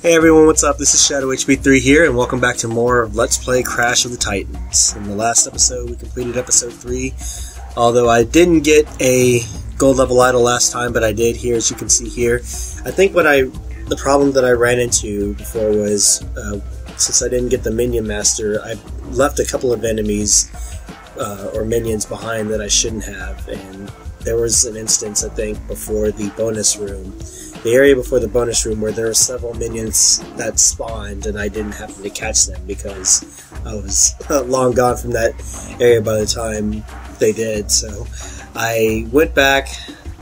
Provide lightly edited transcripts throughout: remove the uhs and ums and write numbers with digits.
Hey everyone, what's up? This is ShadowHB3 here, and welcome back to more of Let's Play Crash of the Titans. In the last episode, we completed episode 3, although I didn't get a gold level idol last time, but I did here, as you can see here. I think the problem that I ran into before was, since I didn't get the Minion Master, I left a couple of enemies, or minions behind that I shouldn't have, and there was an instance, I think, before the bonus room. The area before the bonus room where there were several minions that spawned and I didn't happen to catch them because I was long gone from that area by the time they did. So I went back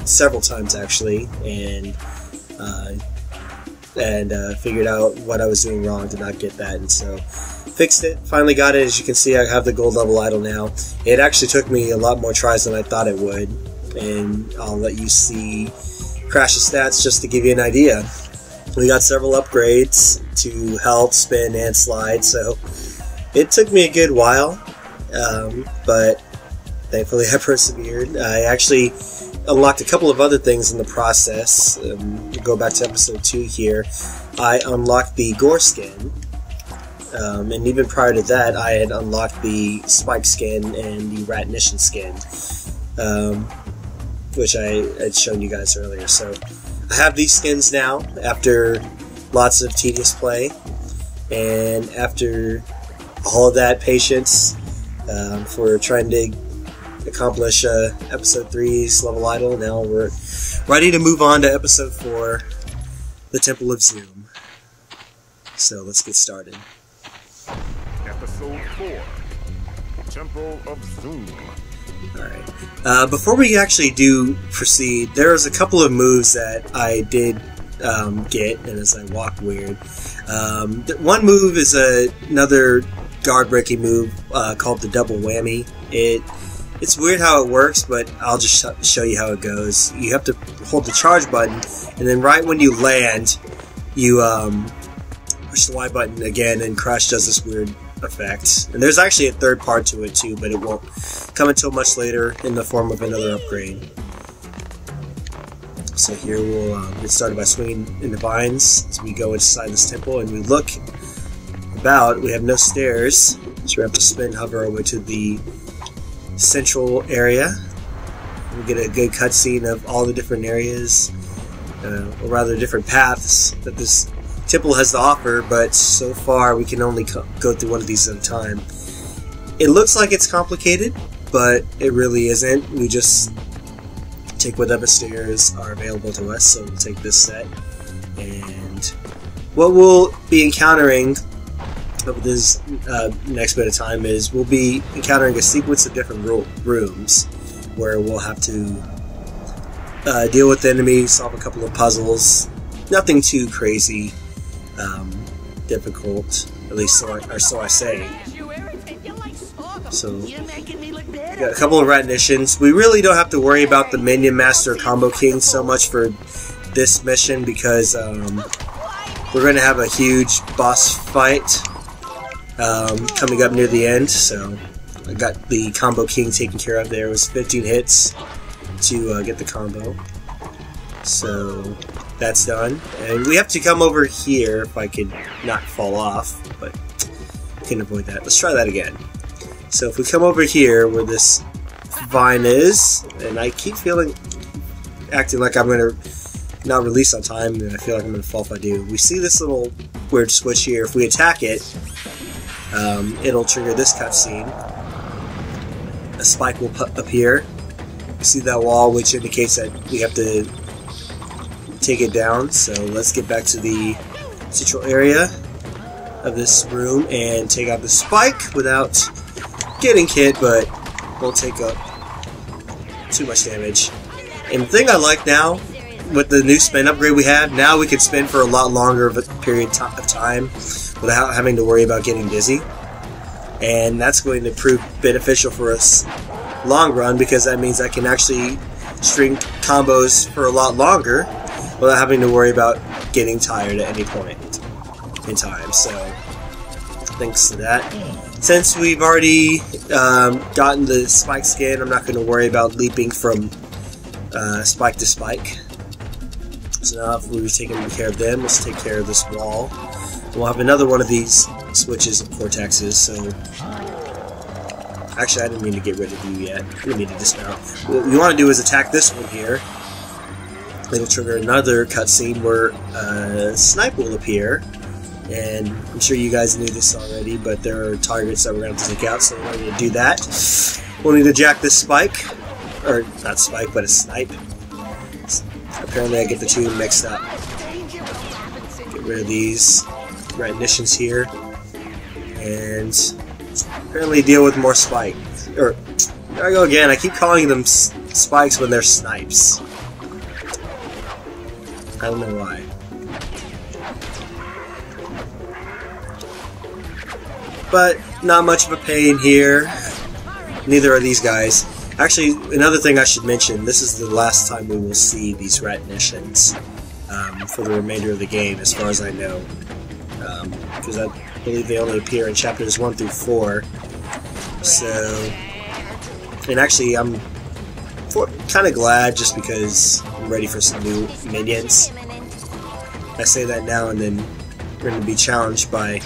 several times actually and figured out what I was doing wrong to not get that, and so fixed it, finally got it. As you can see, I have the gold level idol now. It actually took me a lot more tries than I thought it would, and I'll let you see Crash's stats just to give you an idea. We got several upgrades to health, spin, and slide, so it took me a good while, but thankfully I persevered. I actually unlocked a couple of other things in the process. Go back to episode 2 here. I unlocked the Goars skin, and even prior to that I had unlocked the Spike skin and the Ratnition skin, which I had shown you guys earlier. So I have these skins now after lots of tedious play, and after all of that patience for trying to accomplish episode 3's level idol. Now we're ready to move on to episode 4, the Temple of Zoom. So let's get started. Episode 4, Temple of Zoom. Alright, before we actually do proceed, there's a couple of moves that I did get, and as I walk weird. One move is another guard-breaking move called the double whammy. It's weird how it works, but I'll just show you how it goes. You have to hold the charge button, and then right when you land, you push the Y button again, and Crash does this weird effect. And there's actually a third part to it too, but it won't come until much later in the form of another upgrade. So here we'll get started by swinging in the vines as we go inside this temple, and we look about. We have no stairs, so we have to spin hover our way to the central area. We get a good cutscene of all the different areas, or rather different paths that this temple has to offer, but so far we can only go through one of these at a time. It looks like it's complicated, but it really isn't. We just take whatever stairs are available to us, so we'll take this set. And what we'll be encountering over this next bit of time is we'll be encountering a sequence of different rooms where we'll have to deal with enemies, solve a couple of puzzles. Nothing too crazy difficult, at least so I say. So, we got a couple of Ratnitions. We really don't have to worry about the Minion Master Combo King so much for this mission because we're going to have a huge boss fight coming up near the end. So I got the Combo King taken care of there. It was 15 hits to get the combo. So that's done. And we have to come over here if I could not fall off, but I can avoid that. Let's try that again. So if we come over here where this vine is, and I keep acting like I'm going to not release on time, and I feel like I'm going to fall if I do. We see this little weird switch here. If we attack it, it'll trigger this cutscene. A spike will appear. You see that wall, which indicates that we have to take it down. So let's get back to the central area of this room and take out the spike without getting hit, but won't take up too much damage. And the thing I like now, with the new spin upgrade we have, now we can spin for a lot longer of a period of time without having to worry about getting dizzy. And that's going to prove beneficial for us long run, because that means I can actually string combos for a lot longer without having to worry about getting tired at any point in time. So thanks to that. Since we've already gotten the Spike skin, I'm not going to worry about leaping from spike to spike. So now if we've taken care of them, let's take care of this wall. We'll have another one of these switches of Cortexes, so... Actually, I didn't mean to get rid of you yet. We need to dismount. What we want to do is attack this one here. It'll trigger another cutscene where Snipe will appear. And I'm sure you guys knew this already, but there are targets that we're going to have to take out, so in order to do that, we'll need to jack this spike. Or, not spike, but a snipe. Apparently I get the two mixed up. Get rid of these retinitions here. And apparently deal with more spike. Or, there I go again, I keep calling them spikes when they're snipes. I don't know why. But not much of a pain here. Neither are these guys. Actually, another thing I should mention, this is the last time we will see these retinitions for the remainder of the game, as far as I know. Because I believe they only appear in chapters 1 through 4. So, and actually I'm kind of glad just because I'm ready for some new minions. I say that now and then we're going to be challenged by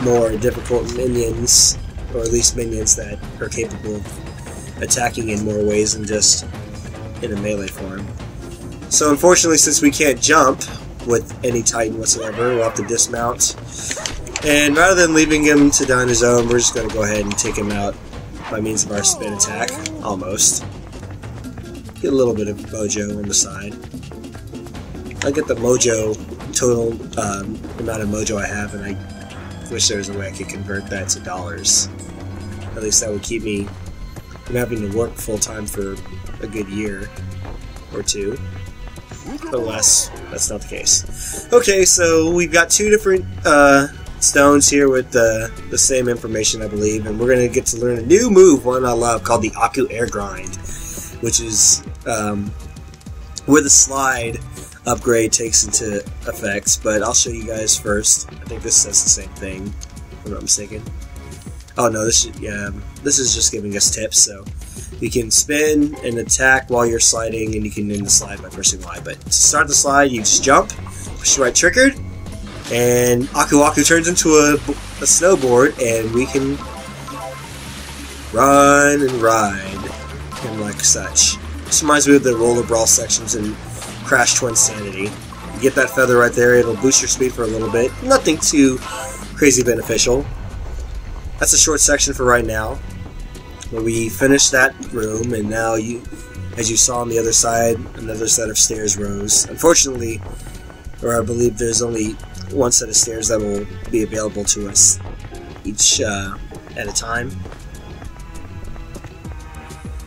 more difficult minions, or at least minions that are capable of attacking in more ways than just in a melee form. So unfortunately, since we can't jump with any Titan whatsoever, we'll have to dismount. And rather than leaving him to die on his own, we're just going to go ahead and take him out by means of our spin attack, almost. Get a little bit of mojo on the side. I get the mojo, total amount of mojo I have, and I wish there was a way I could convert that to dollars. At least that would keep me from having to work full-time for a good year or two. Alas, that's not the case. Okay, so we've got two different stones here with the same information, I believe, and we're going to get to learn a new move, one I love, called the Aku Air Grind, which is where the slide upgrade takes into effect, but I'll show you guys first. I think this says the same thing, if I'm not mistaken. Oh no, this is just giving us tips, so you can spin and attack while you're sliding, and you can end the slide by pressing Y. But to start the slide, you just jump, push the right trigger, and Aku Aku turns into a snowboard, and we can run and ride, and like such. This reminds me of the roller brawl sections in Crash Twinsanity. You get that feather right there, it'll boost your speed for a little bit. Nothing too crazy beneficial. That's a short section for right now. But we finished that room, and now as you saw on the other side, another set of stairs rose. Unfortunately, or I believe there's only one set of stairs that will be available to us each at a time.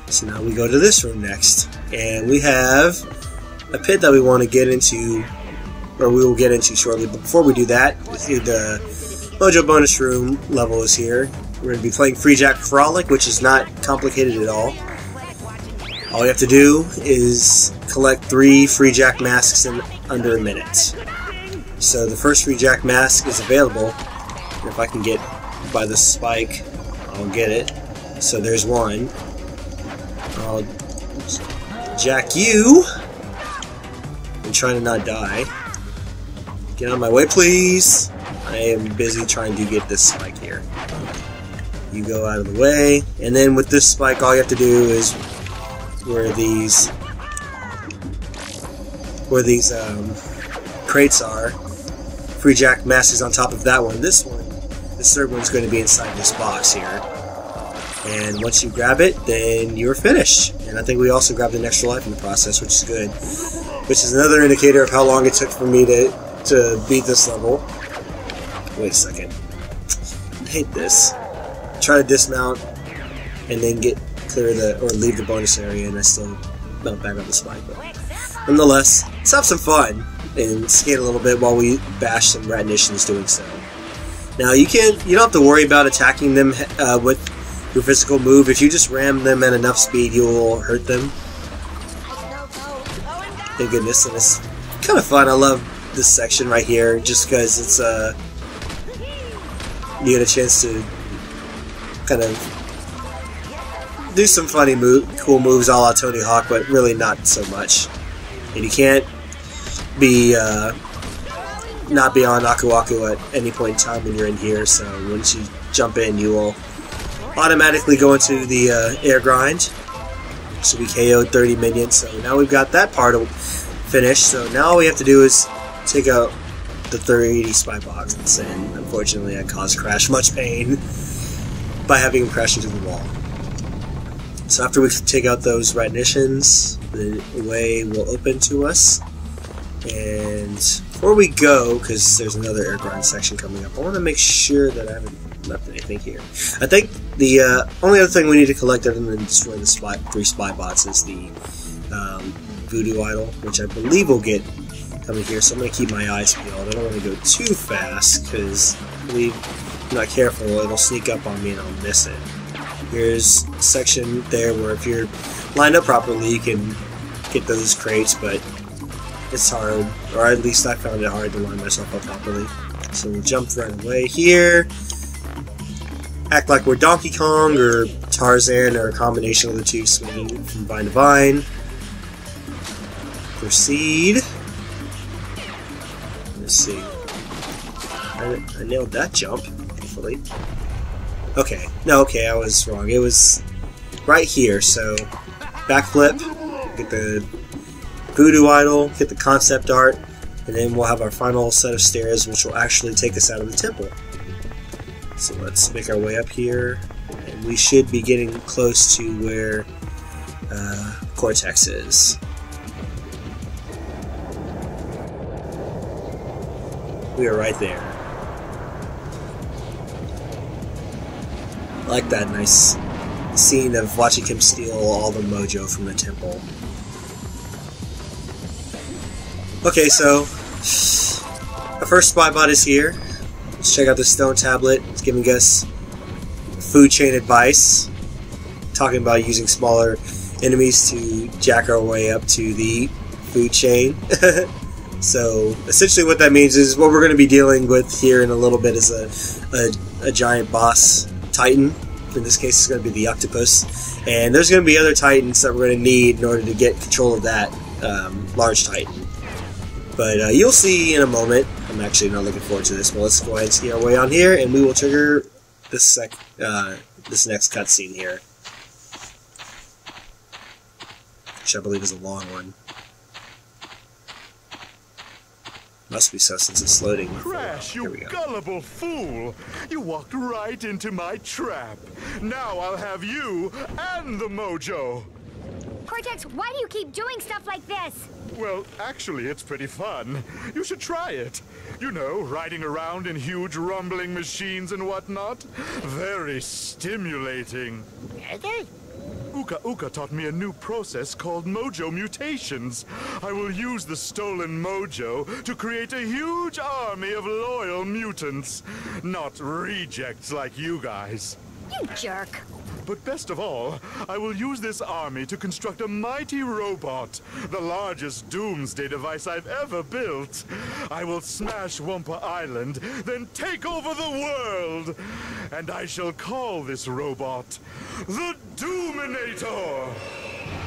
So now we go to this room next, and we have a pit that we want to get into, or we will get into shortly. But before we do that, the Mojo bonus room level is here. We're going to be playing Free Jack Frolic, which is not complicated at all. All you have to do is collect 3 Free Jack masks in under a minute. So the first Free Jack mask is available. If I can get by the spike, I'll get it. So there's one. I'll jack you. I'm trying to not die. Get out of my way, please. I am busy trying to get this spike here. You go out of the way, and then with this spike, all you have to do is where these crates are. Free Jack mask is on top of that one. This third one's going to be inside this box here. And once you grab it, then you're finished. And I think we also grabbed an extra life in the process, which is good. Which is another indicator of how long it took for me to beat this level. Wait a second. I hate this. Try to dismount and then leave the bonus area, and I still mount back on the spike. But nonetheless, let's have some fun and skate a little bit while we bash some retinitions doing so. Now you don't have to worry about attacking them with your physical move. If you just ram them at enough speed, you'll hurt them. Thank goodness, and it's kind of fun. I love this section right here, just because it's you get a chance to kind of do some cool moves a la Tony Hawk, but really not so much. And you can't be not be on Aku Aku at any point in time when you're in here, so once you jump in, you will automatically go into the air grind. So we KO'd 30 minions, so now we've got that part finished, so now all we have to do is take out the 380 spy boxes, and unfortunately I caused Crash much pain by having him crash into the wall. So after we take out those renditions, the way will open to us. And before we go, because there's another air grind section coming up, I want to make sure that I haven't left anything here. I think the only other thing we need to collect other than destroy the 3 spy bots is the voodoo idol, which I believe we'll get coming here, so I'm going to keep my eyes peeled. I don't want to go too fast, because if I'm not careful, it'll sneak up on me and I'll miss it. Here's a section there where if you're lined up properly, you can get those crates, but it's hard, or at least I found it hard to line myself up properly. So we'll jump right away here, act like we're Donkey Kong or Tarzan or a combination of the two, swinging from vine to vine. Proceed. Let's see. I nailed that jump, hopefully. Okay, no, okay, I was wrong. It was right here, so backflip, get the voodoo idol, get the concept art, and then we'll have our final set of stairs, which will actually take us out of the temple. So let's make our way up here, and we should be getting close to where Cortex is. We are right there. I like that nice scene of watching him steal all the mojo from the temple. Okay, so our first spy bot is here. Let's check out the stone tablet. It's giving us food chain advice, talking about using smaller enemies to jack our way up to the food chain. So essentially what that means is what we're going to be dealing with here in a little bit is a giant boss titan. In this case, it's going to be the octopus, and there's going to be other titans that we're going to need in order to get control of that large titan. But you'll see in a moment. I'm actually not looking forward to this, but let's go ahead and see our way on here, and we will trigger this next cutscene here, which I believe is a long one. Must be so since it's loading. Crash, you gullible fool! You walked right into my trap. Now I'll have you and the mojo. Cortex, why do you keep doing stuff like this? Well, actually, it's pretty fun. You should try it. You know, riding around in huge rumbling machines and whatnot. Very stimulating. Uka Uka taught me a new process called mojo mutations. I will use the stolen mojo to create a huge army of loyal mutants. Not rejects like you guys. You jerk. But best of all, I will use this army to construct a mighty robot, the largest doomsday device I've ever built. I will smash Wumpa Island, then take over the world. And I shall call this robot the Doominator.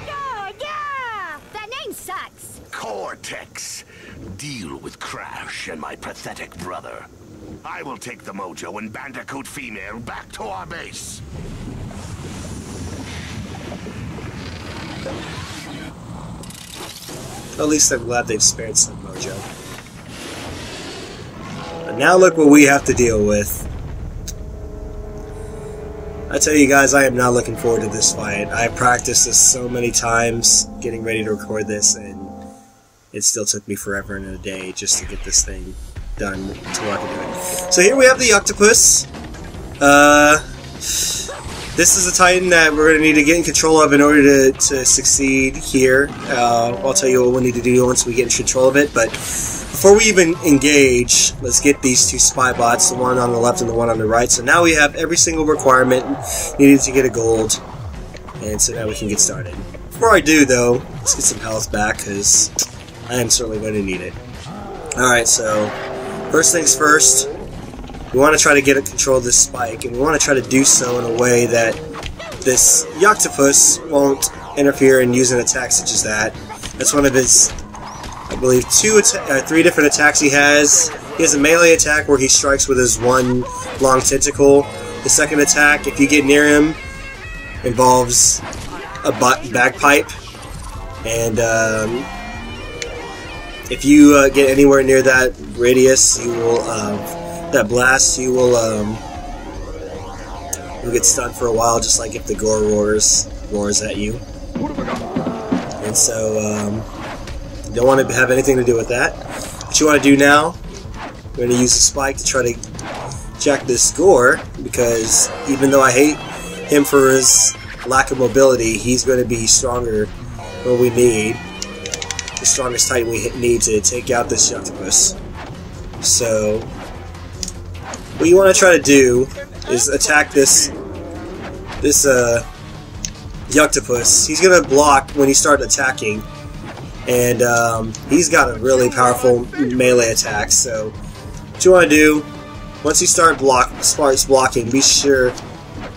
Yeah! That name sucks. Cortex, deal with Crash and my pathetic brother. I will take the mojo and Bandicoot female back to our base. At least I'm glad they've spared some mojo. But now look what we have to deal with. I tell you guys, I am not looking forward to this fight. I practiced this so many times getting ready to record this, and it still took me forever and a day just to get this thing done to where I can do it. So here we have the octopus. This is a titan that we're going to need to get in control of in order to succeed here. I'll tell you what we need to do once we get in control of it, but before we even engage, let's get these two spy bots, the one on the left and the one on the right. So now we have every single requirement needed to get a gold, and so now we can get started. Before I do, though, let's get some health back, because I am certainly going to need it. Alright, so first things first, we want to try to get control of this spike, and we want to try to do so in a way that this octopus won't interfere in using attacks such as that. That's one of his believe 3 different attacks he has. He has a melee attack where he strikes with his one long tentacle. The second attack, if you get near him, involves a bagpipe. And if you get anywhere near that radius, you will that blast. You will you'll get stunned for a while, just like if the Goar roars at you. And so you don't want to have anything to do with that. What you want to do now? We're going to use a spike to try to jack this Goar, because even though I hate him for his lack of mobility, he's going to be stronger than we need. The strongest Titan we need to take out this Yuctopus. So, what you want to try to do is attack this Yuctopus. He's going to block when you start attacking, and he's got a really powerful melee attack. So, what you want to do, once you start blocking, be sure,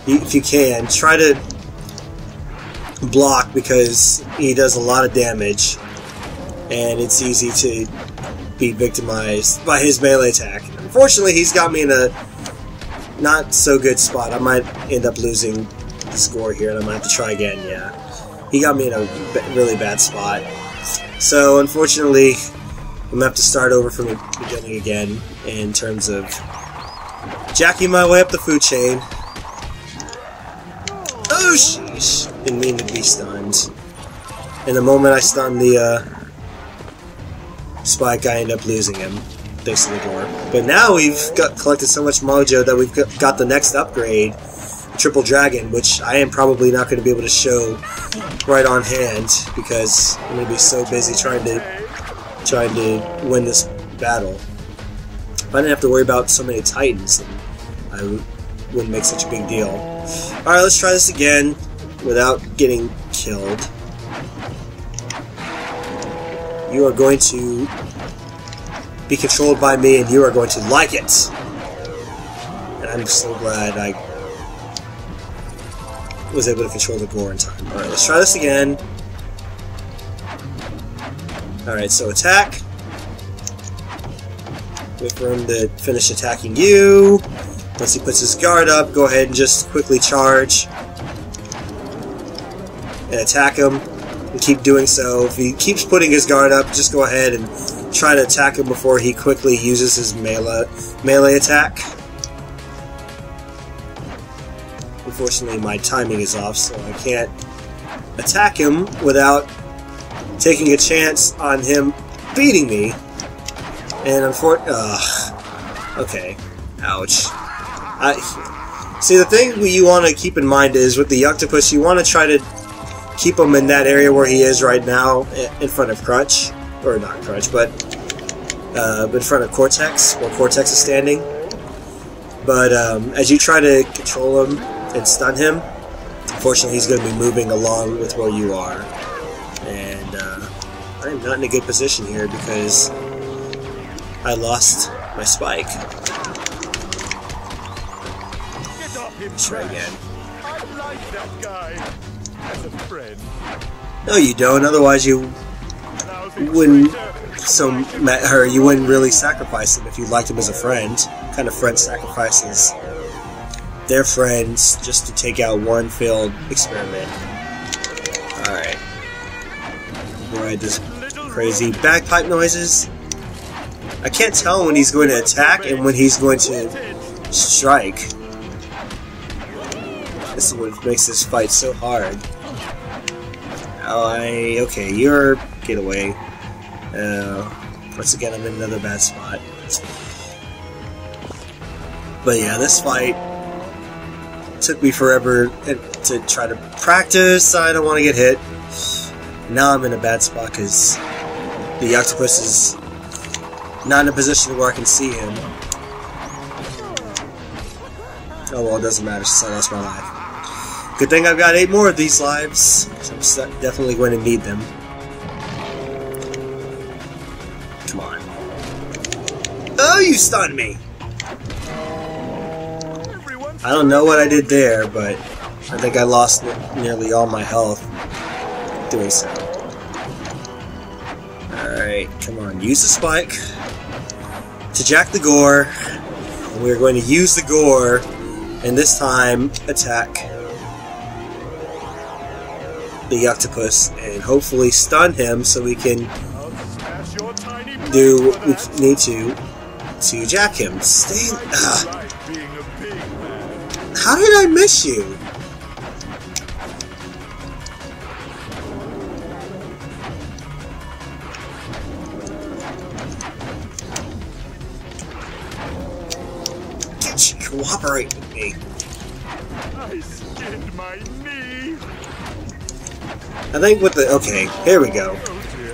if you can, try to block, because he does a lot of damage, and it's easy to be victimized by his melee attack. Unfortunately, he's got me in a not so good spot. I might end up losing the score here, and I might have to try again. Yeah, he got me in a really bad spot. So unfortunately, I'm gonna have to start over from the beginning again in terms of jacking my way up the food chain. Oh sheesh! Didn't mean to be stunned. And the moment I stunned the Spike, I end up losing him, thanks to the door. But now we've collected so much mojo that we've got the next upgrade, the Triple Dragon, which I am probably not going to be able to show right on hand, because I'm going to be so busy trying to win this battle. If I didn't have to worry about so many Titans, then I wouldn't make such a big deal. Alright, let's try this again without getting killed. You are going to be controlled by me, and you are going to like it. And I'm so glad I was able to control the Goar in time. Alright, let's try this again. Alright, so attack. Wait for him to finish attacking you. Once he puts his guard up, go ahead and just quickly charge and attack him. And keep doing so. If he keeps putting his guard up, just go ahead and try to attack him before he quickly uses his melee attack. Unfortunately, my timing is off, so I can't attack him without taking a chance on him beating me. And okay. Ouch. See, the thing you want to keep in mind is, with the Yuctopus, you want to try to keep him in that area where he is right now, in front of Crunch. Or not Crunch, but in front of Cortex, where Cortex is standing. But as you try to control him and stun him, unfortunately he's going to be moving along with where you are. And I'm not in a good position here because I lost my spike. Let's try again. I like that guy as a friend. No, you don't. Otherwise, you wouldn't. You wouldn't really sacrifice him if you liked him as a friend. What kind of friend sacrifices their friends just to take out one failed experiment? Alright. Alright, this crazy bagpipe noises. I can't tell when he's going to attack and when he's going to strike. This is what makes this fight so hard. Okay, you're... get away. Once again, I'm in another bad spot. But yeah, this fight took me forever to try to practice. I don't want to get hit. Now I'm in a bad spot because the Yuctopus is not in a position where I can see him. Oh well, it doesn't matter since I lost my life. Good thing I've got 8 more of these lives, so I'm definitely going to need them. Come on. Oh, you stunned me! I don't know what I did there, but I think I lost nearly all my health doing so. Alright, Come on, use the spike to jack the Goar. And we're going to use the Goar, and this time attack the octopus and hopefully stun him so we can do what we need to jack him. Stay. How did I miss you? Cooperate with me. I skinned my knee. I think with the... Okay, here we go.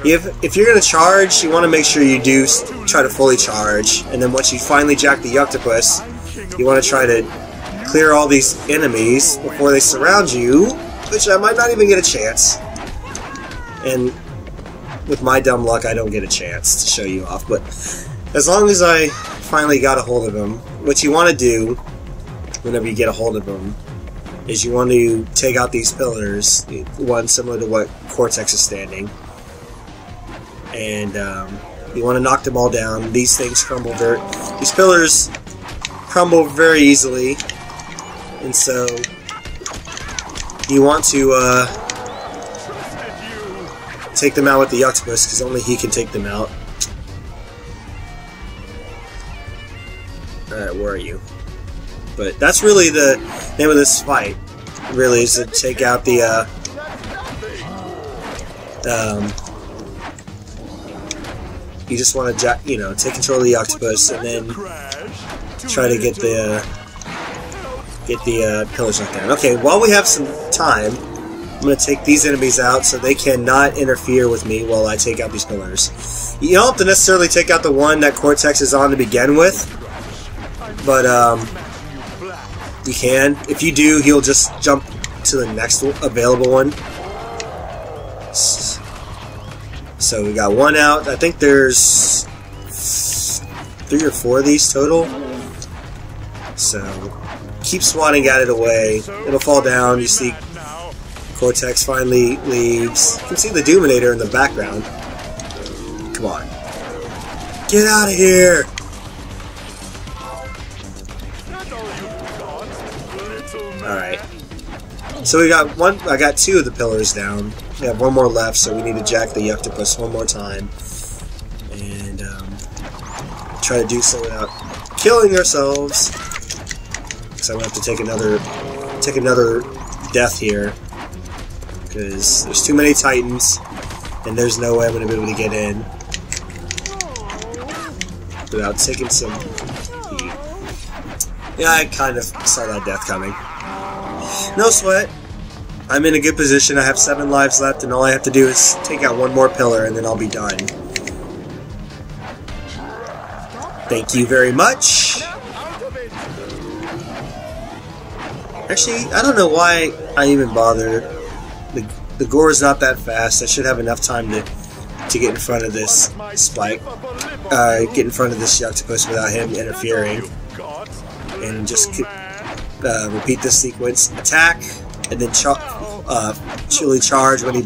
If you're going to charge, you want to make sure you do try to fully charge. And then once you finally jack the octopus, you want to try to clear all these enemies before they surround you, which I might not even get a chance. And with my dumb luck, I don't get a chance to show you off. But as long as I finally got a hold of him, what you want to do whenever you get a hold of him is you want to take out these pillars, one similar to what Cortex is standing, and you want to knock them all down. These things crumble these pillars crumble very easily, and so you want to take them out with the octopus because only he can take them out. Alright, where are you? But that's really the name of this fight, really, is to take out the, you just want to, take control of the octopus and then try to get the pillars knocked down. Okay, while we have some time, I'm going to take these enemies out so they cannot interfere with me while I take out these pillars. You don't have to necessarily take out the one that Cortex is on to begin with, but, you can. If you do, he'll just jump to the next available one. So we got one out. I think there's 3 or 4 of these total. So keep swatting at it away. It'll fall down. You see Cortex finally leaves. You can see the Doominator in the background. Come on. Get out of here! Alright. So we got one. I got 2 of the pillars down. We have 1 more left, so we need to jack the octopus 1 more time. And try to do so without killing ourselves. Because I'm going to have to take another death here. Because there's too many Titans, and there's no way I'm going to be able to get in without taking some heat. Yeah, I kind of saw that death coming. No sweat. I'm in a good position. I have 7 lives left, and all I have to do is take out 1 more pillar, and then I'll be done. Thank you very much. Actually, I don't know why I even bother. The Goar is not that fast. I should have enough time to get in front of this spike. Get in front of this octopus without him interfering. And just repeat this sequence. Attack, and then chilly charge when he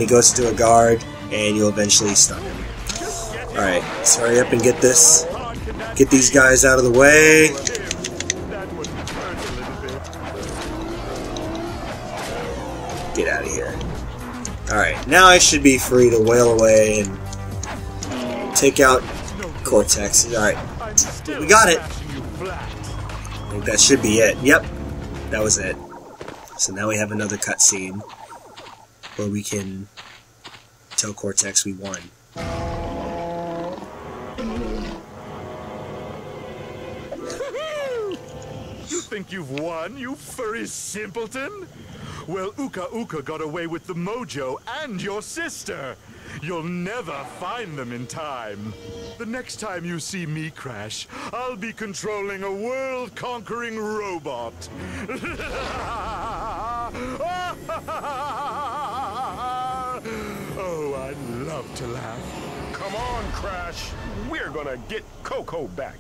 goes to a guard, and you'll eventually stun him. Alright, so hurry up and get these guys out of the way. Get out of here. Alright, now I should be free to wail away and take out Cortex. Alright, we got it. I think that should be it. Yep, that was it. So now we have another cutscene where we can tell Cortex we won. You think you've won, you furry simpleton? Well, Uka Uka got away with the mojo and your sister. You'll never find them in time. The next time you see me crash, I'll be controlling a world-conquering robot. Oh, I love to laugh. Come on, Crash. We're gonna get Coco back.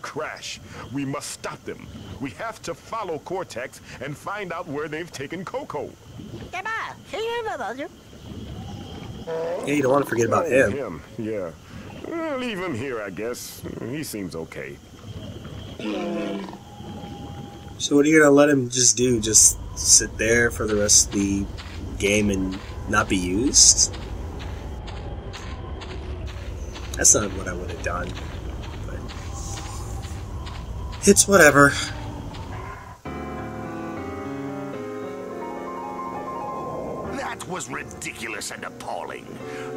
Crash, we must stop them. We have to follow Cortex and find out where they've taken Coco. Yeah, you don't want to forget about him. Yeah. Leave him here, I guess. He seems okay. So what are you gonna let him just do? Just sit there for the rest of the game and not be used? That's not what I would have done. But it's whatever. That was ridiculous and appalling.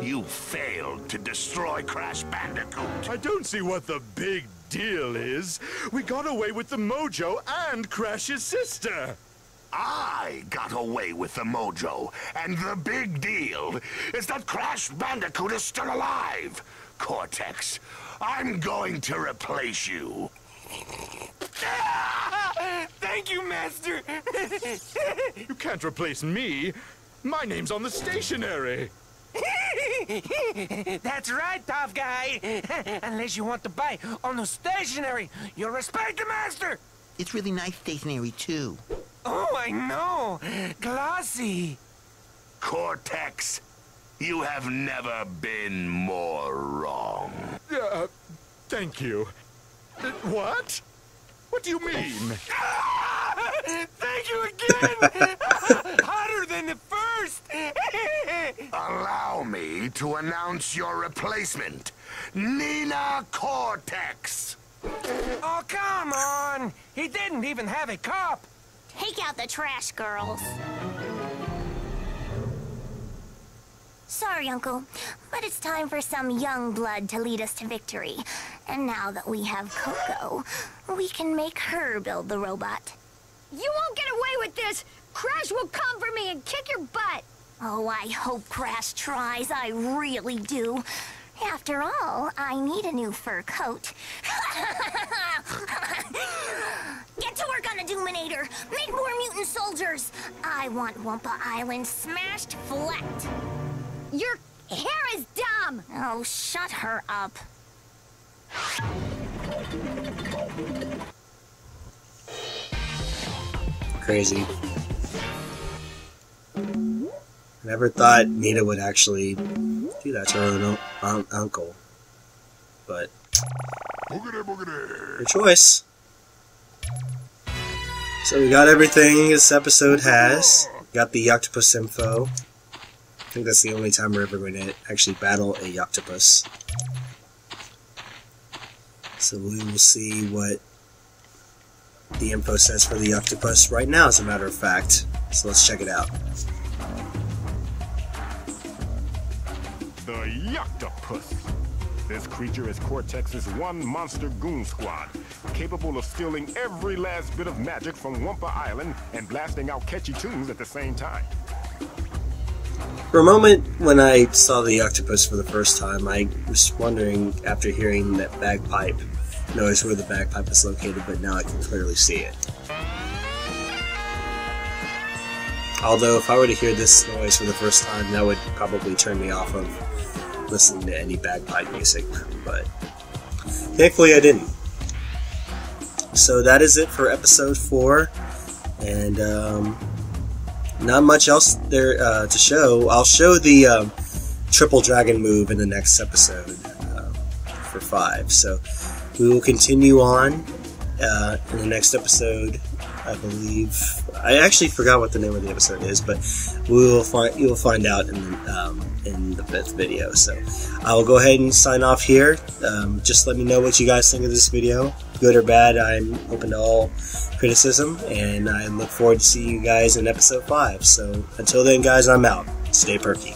You failed to destroy Crash Bandicoot. I don't see what the big deal is. We got away with the mojo and Crash's sister. I got away with the mojo, and the big deal is that Crash Bandicoot is still alive. Cortex, I'm going to replace you. Thank you, Master. You can't replace me. My name's on the stationery. That's right, tough guy. Unless you want to buy on the stationery, you'll respect the Master. It's really nice stationery, too. Oh, I know. Glossy. Cortex, you have never been more wrong. Thank you. What? What do you mean? Thank you again. Hotter than the first. Allow me to announce your replacement, Nina Cortex. Oh, come on. He didn't even have a cup. Take out the trash, girls. Sorry, Uncle, but it's time for some young blood to lead us to victory. And now that we have Coco, we can make her build the robot. You won't get away with this! Crash will come for me and kick your butt! Oh, I hope Crash tries. I really do. After all, I need a new fur coat. Get to work on the Doominator! Make more mutant soldiers! I want Wumpa Island smashed flat! Your hair is dumb! Oh, shut her up. Crazy. Never thought Nina would actually do that to her own uncle. But your choice. So we got everything this episode has. Got the octopus info. I think that's the only time we're ever going to actually battle a octopus. So we will see what the info says for the octopus right now, as a matter of fact. So let's check it out. The Octopus. This creature is Cortex's one monster goon squad, capable of stealing every last bit of magic from Wumpa Island and blasting out catchy tunes at the same time. For a moment, when I saw the octopus for the first time, I was wondering, after hearing that bagpipe noise, where the bagpipe is located, but now I can clearly see it. Although, if I were to hear this noise for the first time, that would probably turn me off of listening to any bagpipe music, but thankfully I didn't. So that is it for episode 4, and not much else there to show. I'll show the triple dragon move in the next episode for 5, so we will continue on in the next episode. I believe I actually forgot what the name of the episode is, but you will find out in the 5th video. So I will go ahead and sign off here. Just let me know what you guys think of this video, good or bad. I'm open to all criticism, and I look forward to seeing you guys in episode 5. So until then, guys, I'm out. Stay perky.